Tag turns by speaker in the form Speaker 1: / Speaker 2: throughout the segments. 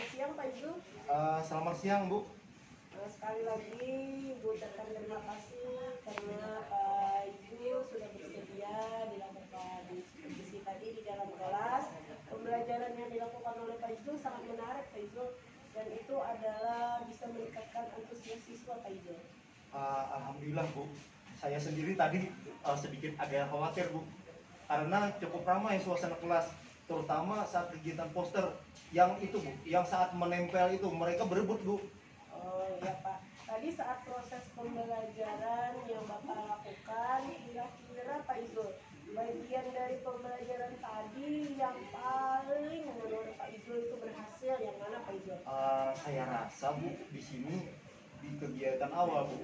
Speaker 1: Selamat siang Pak Ijul.
Speaker 2: Selamat siang Bu.
Speaker 1: Sekali lagi Bu ucapkan terima kasih karena Pak Ijul sudah bersedia dilakukan diskusi tadi di dalam kelas. Pembelajaran yang dilakukan oleh Pak Ijul sangat menarik Pak Ijul, dan itu adalah bisa meningkatkan antusias siswa Pak Ijul.
Speaker 2: Alhamdulillah Bu. Saya sendiri tadi sedikit agak khawatir Bu, karena cukup ramai suasana kelas, terutama saat kegiatan poster yang itu Bu, yang saat menempel itu mereka berebut Bu.
Speaker 1: Oh iya Pak, tadi saat proses pembelajaran yang Bapak lakukan, kira-kira Pak Ijul, bagian dari pembelajaran tadi yang paling menurut Pak Ijul itu berhasil yang mana Pak Ijul?
Speaker 2: Saya rasa Bu, di sini di kegiatan awal Bu,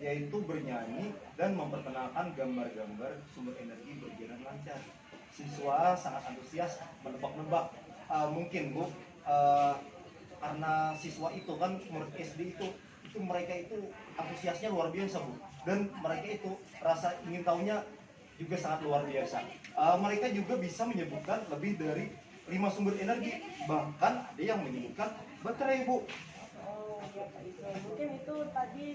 Speaker 2: yaitu bernyanyi dan memperkenalkan gambar-gambar sumber energi berjalan lancar. Siswa sangat antusias menebak-nebak. Mungkin Bu, karena siswa itu kan murid SD itu mereka itu antusiasnya luar biasa Bu, dan mereka itu rasa ingin tahunya juga sangat luar biasa. Mereka juga bisa menyebutkan lebih dari 5 sumber energi, bahkan ada yang menyebutkan baterai Bu.
Speaker 1: Oh ya Pak Ijul, mungkin itu tadi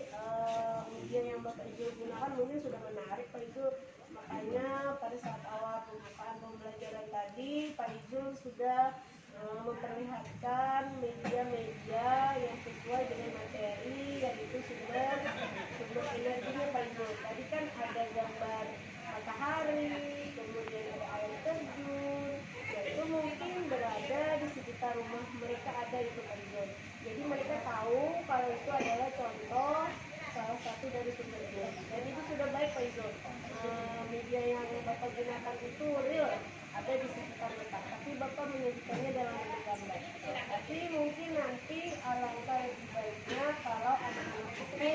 Speaker 1: ujian yang Bapak Ijul gunakan mungkin sudah menarik Pak Ijul. Makanya pada saat awal pembukaan pembelajaran tadi Pak Ijul sudah memperlihatkan media-media yang sesuai dengan materi, yaitu sumber energinya Pak Ijul. Tadi kan ada gambar matahari, kemudian ada air terjun, yaitu mungkin berada di sekitar rumah mereka ada itu Pak Ijul. Jadi mereka tahu kalau itu adalah contoh salah satu dari sumbernya, dan itu sudah baik Pak Ijul. Media yang Bapak gunakan itu real, ada di sekitar mereka, tapi Bapak menyajikannya dalam bentuk gambar. Tapi mungkin nanti alangkah lebih baiknya kalau anak-anak itu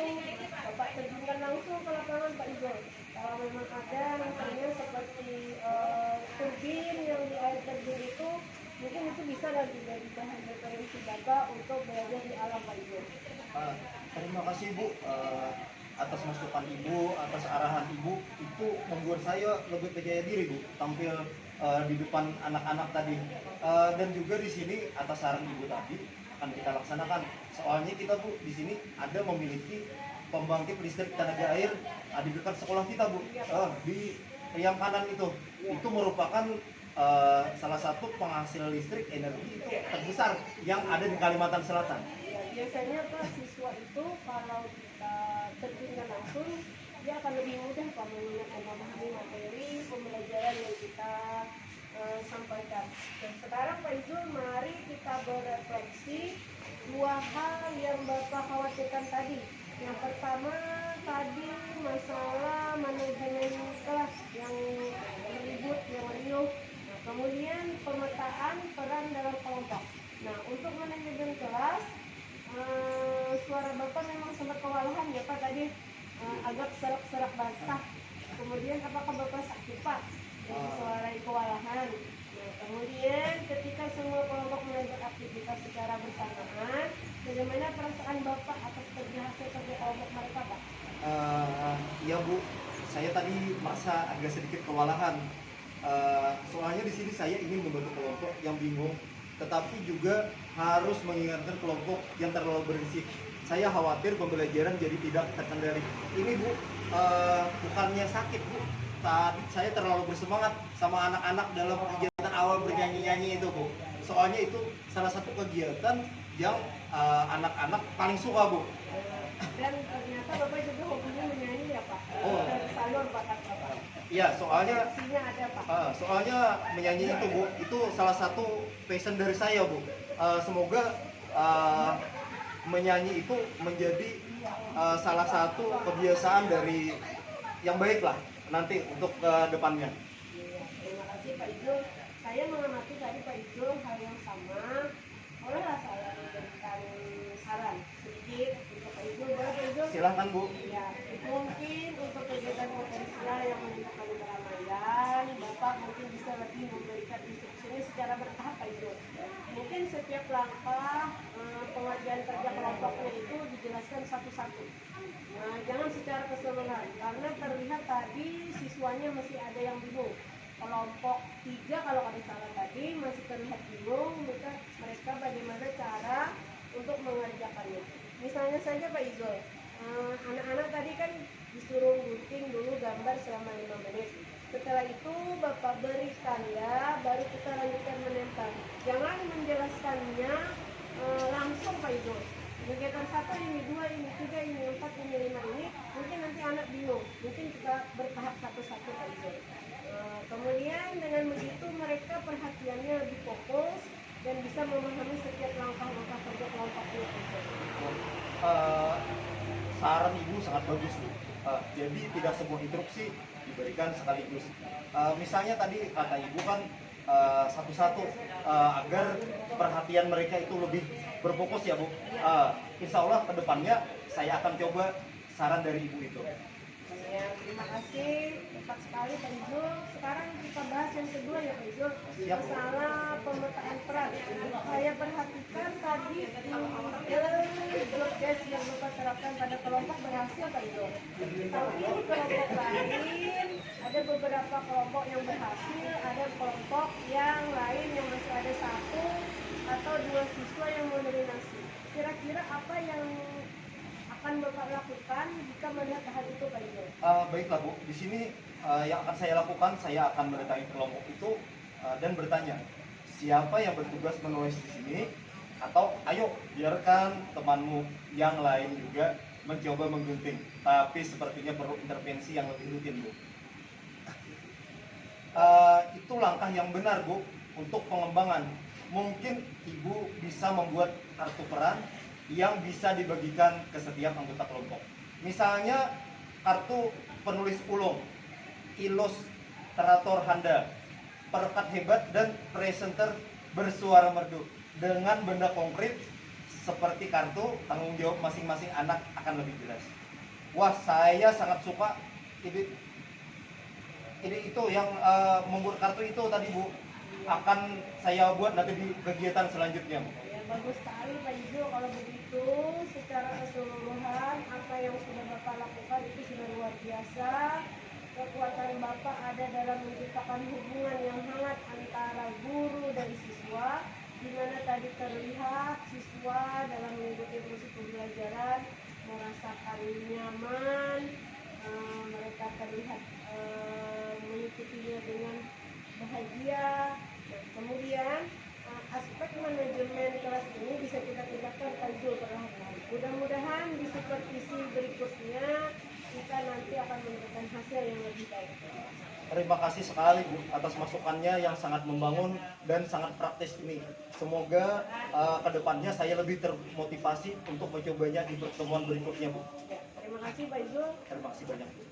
Speaker 1: Bapak terjunkan langsung ke lapangan Pak Ijul. Kalau memang ada misalnya seperti turbin yang di air terjun itu, mungkin itu bisa nanti jadi bahan referensi Bapak untuk belajar di alam Pak Ijul.
Speaker 2: Terima kasih Bu, atas masukan Ibu, atas arahan Ibu, itu membuat saya lebih percaya diri Bu, tampil di depan anak-anak tadi. Dan juga di sini atas saran Ibu tadi akan kita laksanakan. Soalnya kita Bu di sini ada memiliki pembangkit listrik tenaga air di dekat sekolah kita Bu, di yang kanan itu merupakan salah satu penghasil listrik energi itu terbesar yang ada di Kalimantan Selatan.
Speaker 1: Biasanya Pak, siswa itu kalau kita terjunkan langsung, dia akan lebih mudah Pak mengingat dan memahami materi pembelajaran yang kita sampaikan. Dan sekarang Pak Ijul, mari kita berefleksi dua hal yang Bapak khawatirkan tadi. Yang pertama tadi masalah manajemen kelas yang ribut, yang riuh. Nah, kemudian pemetaan peran dalam kelompok. Nah, untuk manajemen kelas, suara Bapak memang sempat kewalahan ya Pak tadi, agak serak-serak basah. Kemudian apakah Bapak sakit Pak? Suara kewalahan. Nah, kemudian ketika semua kelompok melakukan aktivitas secara bersamaan, bagaimana perasaan Bapak atas hasil kerja kelompok mereka Pak?
Speaker 2: Ya Bu, saya tadi merasa agak sedikit kewalahan. Soalnya di sini saya ingin membantu kelompok yang bingung, tetapi juga harus mengingatkan kelompok yang terlalu berisik. Saya khawatir pembelajaran jadi tidak terkendali. Ini Bu, bukannya sakit Bu, tapi saya terlalu bersemangat sama anak-anak dalam kegiatan awal bernyanyi-nyanyi itu Bu. Soalnya itu salah satu kegiatan yang anak-anak paling suka Bu.
Speaker 1: Dan ternyata Bapak juga hobinya menyanyi ya Pak? Salur bakat Bapak?
Speaker 2: Iya, soalnya
Speaker 1: ada Pak?
Speaker 2: Soalnya menyanyi itu Bu, itu salah satu passion dari saya Bu. Semoga menyanyi itu menjadi salah satu kebiasaan dari yang baik lah nanti untuk ke depannya.
Speaker 1: Terima kasih Pak Ijul. Saya mengamati tadi Pak Ijul hal yang sama. Bolehlah saya memberikan saran sedikit untuk Pak Ijul? Boleh Pak Ijul?
Speaker 2: Silahkan Bu.
Speaker 1: Ya, mungkin untuk kegiatan potensial yang menimbulkan keramaian, Bapak mungkin bisa lebih memberikan instruksinya secara bertahap Pak Ijul. Mungkin setiap langkah pengerjaan kerja kelompoknya itu dijelaskan satu-satu. Jangan secara keseluruhan, karena terlihat tadi siswanya masih ada yang bingung. Kelompok 3 kalau kami salah tadi masih terlihat bingung, mereka bagaimana cara Misalnya saja Pak Izul, anak-anak tadi kan disuruh gunting dulu gambar selama 5 menit. Setelah itu Bapak beri tanda, baru kita lanjutkan menempel. Jangan menjelaskannya langsung Pak Izul. Kegiatan 1 ini, 2 ini, 3 ini, 4 ini, 5 ini, mungkin nanti anak bingung. Mungkin kita bertahap satu-satu Pak Izul. Kemudian dengan begitu mereka perhatiannya lebih fokus dan bisa memahami setiap langkah-langkah kerja kelompoknya Pak Izul.
Speaker 2: Eh, Saran ibu sangat bagus Bu. Jadi tidak semua instruksi diberikan sekaligus. Misalnya tadi kata ibu kan satu-satu agar perhatian mereka itu lebih berfokus ya Bu. Insya Allah kedepannya saya akan coba saran dari ibu itu.
Speaker 1: Ya, terima kasih. Tepat sekali Pak Izul. Sekarang kita bahas yang kedua ya Pak Izul.
Speaker 2: Siap.
Speaker 1: Masalah pemetaan peran. Saya perhatikan tadi job desk yang Bapak terapkan pada kelompok berhasil Pak Izul. Tapi kelompok lain, ada beberapa kelompok yang berhasil, ada kelompok yang lain yang masih ada 1 atau 2 siswa yang mendominasi. Kira-kira apa yang akan Bapak lakukan jika melihat hal itu Pak Izul?
Speaker 2: Baiklah Bu, di sini yang akan saya lakukan, saya akan mendatangi kelompok itu dan bertanya siapa yang bertugas menulis di sini, atau ayo biarkan temanmu yang lain juga mencoba menggunting, tapi sepertinya perlu intervensi yang lebih rutin Bu. Itu langkah yang benar Bu untuk pengembangan. Mungkin Ibu bisa membuat kartu peran yang bisa dibagikan ke setiap anggota kelompok. Misalnya kartu penulis ulung, ilustrator handal, perekat hebat, dan presenter bersuara merdu dengan benda konkret seperti kartu tanggung jawab masing-masing anak akan lebih jelas. Wah, saya sangat suka ide itu yang membuat kartu itu tadi Bu. Akan saya buat nanti di kegiatan selanjutnya Bu.
Speaker 1: Ya, bagus sekali Pak Izul. Kalau begitu, secara keseluruhan apa yang sudah Bapak lakukan itu sudah luar biasa. Kekuatan Bapak ada dalam menciptakan hubungan yang hangat antara guru dan siswa, di mana tadi terlihat siswa dalam mengikuti proses pembelajaran merasakan nyaman, mereka terlihat mengikutinya dengan bahagia. Nah, kemudian aspek manajemen kelas ini bisa kita tingkatkan Pak Izul perlahan-lahan. Mudah-mudahan di supervisi berikutnya kita nanti akan memberikan hasil yang lebih baik.
Speaker 2: Terima kasih sekali Bu atas masukannya yang sangat membangun dan sangat praktis ini. Semoga kedepannya saya lebih termotivasi untuk mencobanya di pertemuan berikutnya Bu.
Speaker 1: Ya, terima kasih Pak Izul.
Speaker 2: Terima kasih banyak Bu.